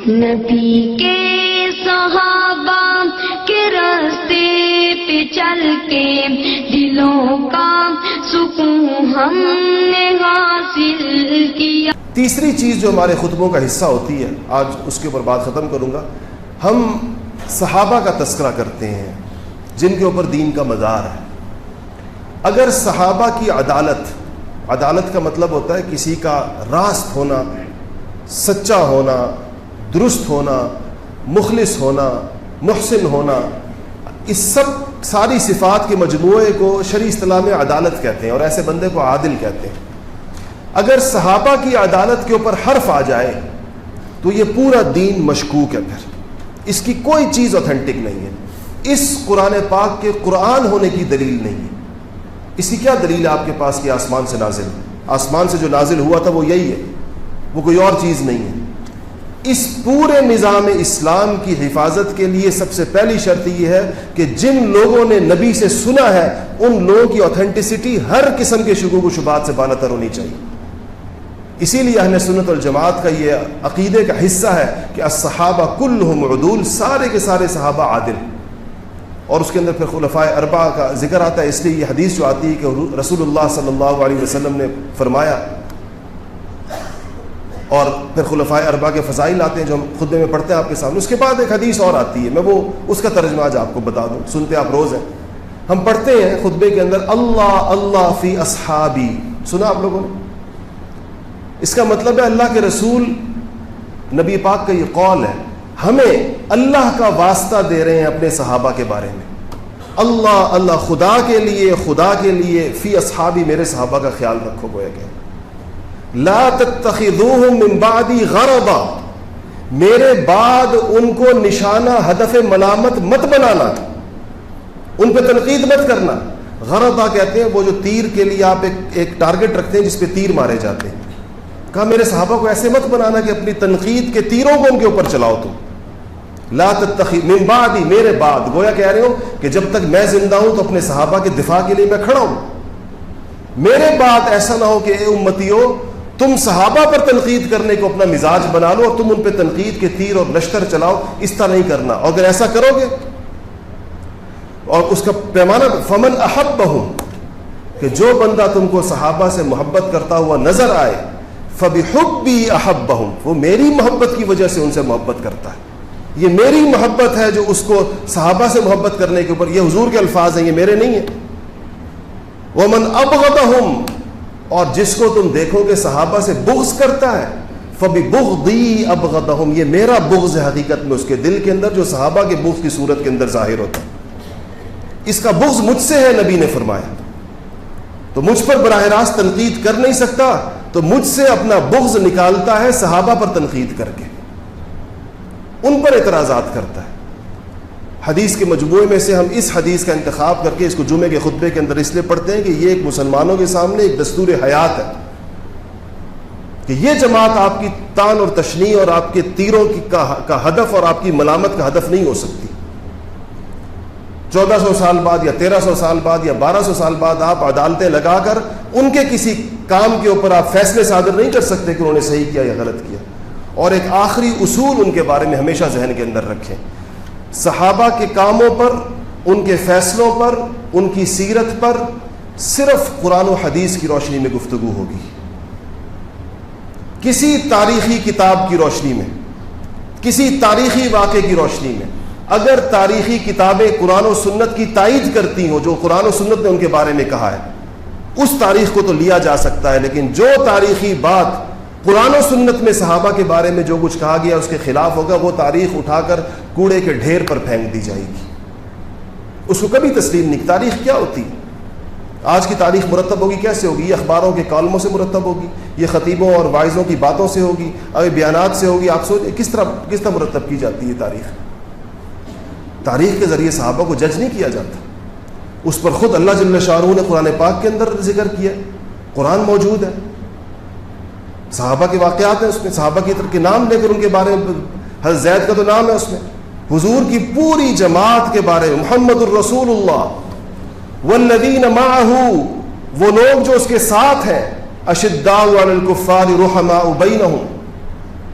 نبی کے صحابہ کے راستے پہ چل کے دلوں کا سکون ہم نے حاصل کیا۔ تیسری چیز جو ہمارے خطبوں کا حصہ ہوتی ہے، آج اس کے اوپر بات ختم کروں گا، ہم صحابہ کا تذکرہ کرتے ہیں جن کے اوپر دین کا مدار ہے۔ اگر صحابہ کی عدالت کا مطلب ہوتا ہے کسی کا راست ہونا، سچا ہونا، درست ہونا، مخلص ہونا، محسن ہونا، اس ساری صفات کے مجموعے کو شرعی اصطلاح میں عدالت کہتے ہیں، اور ایسے بندے کو عادل کہتے ہیں۔ اگر صحابہ کی عدالت کے اوپر حرف آ جائے تو یہ پورا دین مشکوک ہے، پھر اس کی کوئی چیز اوتھینٹک نہیں ہے، اس قرآن پاک کے قرآن ہونے کی دلیل نہیں ہے۔ اس کی کیا دلیل ہے آپ کے پاس کہ آسمان سے نازل، آسمان سے جو نازل ہوا تھا وہ یہی ہے، وہ کوئی اور چیز نہیں ہے۔ اس پورے نظام اسلام کی حفاظت کے لیے سب سے پہلی شرط یہ ہے کہ جن لوگوں نے نبی سے سنا ہے ان لوگوں کی اوتھینٹسٹی ہر قسم کے شکوک و شبہات سے بالاتر ہونی چاہیے۔ اسی لیے اہل سنت والجماعت کا یہ عقیدے کا حصہ ہے کہ الصحابہ کلہم عدول، سارے کے سارے صحابہ عادل، اور اس کے اندر پھر خلفائے اربعہ کا ذکر آتا ہے۔ اس لیے یہ حدیث جو آتی ہے کہ رسول اللہ صلی اللہ علیہ وسلم نے فرمایا، اور پھر خلفائے اربعہ کے فضائل آتے ہیں جو ہم خطبے میں پڑھتے ہیں آپ کے سامنے۔ اس کے بعد ایک حدیث اور آتی ہے، میں وہ اس کا ترجمہ آج آپ کو بتا دوں، سنتے آپ روز ہیں۔ ہم پڑھتے ہیں خطبے کے اندر اللہ اللہ فی اصحابی، سنا آپ لوگوں نے؟ اس کا مطلب ہے اللہ کے رسول نبی پاک کا یہ قول ہے، ہمیں اللہ کا واسطہ دے رہے ہیں اپنے صحابہ کے بارے میں۔ اللہ اللہ، خدا کے لیے فی اصحابی، میرے صحابہ کا خیال رکھو، گویا کہ لا تتخذوہم من بعدی غرضا، میرے بعد ان کو نشانہ ہدف ملامت مت بنانا، ان پہ تنقید مت کرنا۔ غرضا کہتے ہیں وہ جو تیر کے لیے آپ ایک ٹارگٹ رکھتے ہیں جس پہ تیر مارے جاتے ہیں۔ کہا میرے صحابہ کو ایسے مت بنانا کہ اپنی تنقید کے تیروں کو ان کے اوپر چلاؤ تم۔ لا تتخذ من بعدی، میرے بعد، گویا کہہ رہے ہو کہ جب تک میں زندہ ہوں تو اپنے صحابہ کے دفاع کے لیے میں کھڑا ہوں۔ میرے بعد ایسا نہ ہو کہ اے امتیو تم صحابہ پر تنقید کرنے کو اپنا مزاج بنا لو اور تم ان پہ تنقید کے تیر اور لشکر چلاؤ، اس طرح نہیں کرنا۔ اور اگر ایسا کرو گے، اور اس کا پیمانہ فمن احبہم، کہ جو بندہ تم کو صحابہ سے محبت کرتا ہوا نظر آئے، فبحبی احبہم، وہ میری محبت کی وجہ سے ان سے محبت کرتا ہے۔ یہ میری محبت ہے جو اس کو صحابہ سے محبت کرنے کے اوپر، یہ حضور کے الفاظ ہیں، یہ میرے نہیں ہیں۔ ومن ابغضہم، اور جس کو تم دیکھو کہ صحابہ سے بغض کرتا ہے، فببغضی ابغضہم، یہ میرا بغض ہے حقیقت میں اس کے دل کے اندر، جو صحابہ کے بغض کی صورت کے اندر ظاہر ہوتا ہے۔ اس کا بغض مجھ سے ہے، نبی نے فرمایا، تو مجھ پر براہ راست تنقید کر نہیں سکتا، تو مجھ سے اپنا بغض نکالتا ہے صحابہ پر تنقید کر کے، ان پر اعتراضات کرتا ہے۔ حدیث کے مجموعے میں سے ہم اس حدیث کا انتخاب کر کے اس کو جمعے کے خطبے کے اندر اس لیے پڑھتے ہیں کہ یہ ایک مسلمانوں کے سامنے ایک دستور حیات ہے کہ یہ جماعت آپ کی تان اور تشنیع اور آپ کے تیروں کا ہدف اور آپ کی ملامت کا ہدف نہیں ہو سکتی۔ 1400 سال بعد یا 1300 سال بعد یا 1200 سال بعد آپ عدالتیں لگا کر ان کے کسی کام کے اوپر آپ فیصلے صادر نہیں کر سکتے کہ انہوں نے صحیح کیا یا غلط کیا۔ اور ایک آخری اصول ان کے بارے میں ہمیشہ ذہن کے اندر رکھیں، صحابہ کے کاموں پر، ان کے فیصلوں پر، ان کی سیرت پر صرف قرآن و حدیث کی روشنی میں گفتگو ہوگی۔ کسی تاریخی کتاب کی روشنی میں، کسی تاریخی واقعے کی روشنی میں، اگر تاریخی کتابیں قرآن و سنت کی تائید کرتی ہوں، جو قرآن و سنت نے ان کے بارے میں کہا ہے، اس تاریخ کو تو لیا جا سکتا ہے، لیکن جو تاریخی بات قرآن و سنت میں صحابہ کے بارے میں جو کچھ کہا گیا اس کے خلاف ہوگا، وہ تاریخ اٹھا کر کوڑے کے ڈھیر پر پھینک دی جائے گی، اس کو کبھی تسلیم نہیں۔ تاریخ کیا ہوتی ہے؟ آج کی تاریخ مرتب ہوگی کیسے ہوگی؟ یہ اخباروں کے کالموں سے مرتب ہوگی، یہ خطیبوں اور واعظوں کی باتوں سے ہوگی، اور بیانات سے ہوگی۔ آپ سوچیں کس طرح مرتب کی جاتی ہے تاریخ؟ تاریخ کے ذریعے صحابہ کو جج نہیں کیا جاتا، اس پر خود اللہ جل شانہ نے قرآن پاک کے اندر ذکر کیا، قرآن موجود ہے، صحابہ کے واقعات ہیں اس میں، صحابہ کی طرف کے نام لے کر ان کے بارے میں، حضرت زید کا تو نام ہے اس میں، حضور کی پوری جماعت کے بارے میں، محمد الرسول اللہ والذین معہ، وہ لوگ جو اس کے ساتھ ہیں، اشداء علی الکفار رحماء بینہم،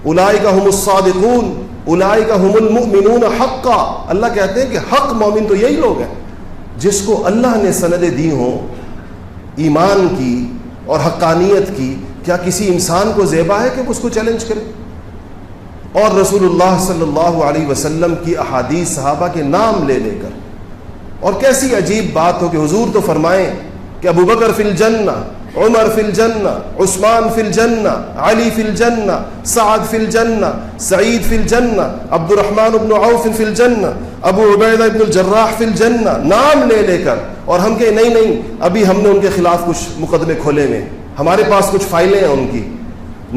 اولئک هم الصادقون، اولئک هم المؤمنون حقا، اللہ کہتے ہیں کہ حق مومن تو یہی لوگ ہیں جس کو اللہ نے سندیں دی ہوں ایمان کی اور حقانیت کی. کیا کسی انسان کو زیبا ہے کہ اس کو چیلنج کرے؟ اور رسول اللہ صلی اللہ علیہ وسلم کی احادیث صحابہ کے نام لے لے کر، اور کیسی عجیب بات ہو کہ حضور تو فرمائیں کہ ابو بکر فی الجنہ، عمر فی الجنہ، عثمان فی الجنہ، علی فی الجنہ، سعد فی الجنہ، سعید فی الجنہ، عبد الرحمن بن عوف فی الجنہ، ابو عبیدہ بن الجراح فی الجنہ، نام لے لے کر. اور ہم کہیں نہیں نہیں، ابھی ہم نے ان کے خلاف کچھ مقدمے کھولے ہوئے، ہمارے پاس کچھ فائلیں ہیں ان کی،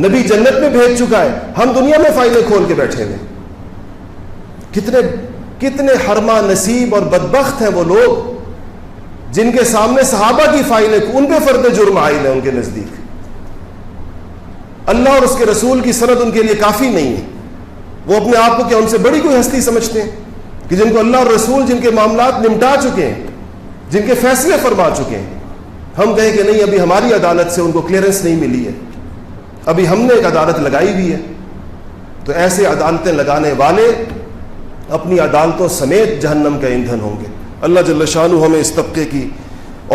نبی جنت میں بھیج چکا ہے، ہم دنیا میں فائلیں کھول کے بیٹھے ہوئے. کتنے حرما نصیب اور بدبخت ہیں وہ لوگ جن کے سامنے صحابہ کی فائلیں ان پہ فرد جرم عائد ہے ان کے نزدیک. اللہ اور اس کے رسول کی سند ان کے لیے کافی نہیں ہے. وہ اپنے آپ کو کیا ان سے بڑی کوئی ہستی سمجھتے ہیں کہ جن کو اللہ اور رسول جن کے معاملات نمٹا چکے ہیں، جن کے فیصلے فرما چکے ہیں. ہم کہیں کہ نہیں، ابھی ہماری عدالت سے ان کو کلیئرنس نہیں ملی ہے، ابھی ہم نے ایک عدالت لگائی ہوئی ہے. تو ایسے عدالتیں لگانے والے اپنی عدالتوں سمیت جہنم کا ایندھن ہوں گے. اللہ جل شانہ ہمیں اس طبقے کی،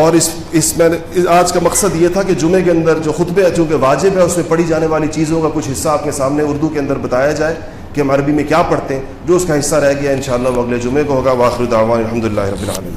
اور اس میں آج کا مقصد یہ تھا کہ جمعے کے اندر جو خطبے چونکہ واجب ہے اس میں پڑھی جانے والی چیزوں کا کچھ حصہ آپ کے سامنے اردو کے اندر بتایا جائے کہ ہم عربی میں کیا پڑھتے ہیں. جو اس کا حصہ رہ گیا انشاءاللہ وہ اگلے جمعے کو ہوگا. وآخر دعوانا الحمدللہ رب العالمین.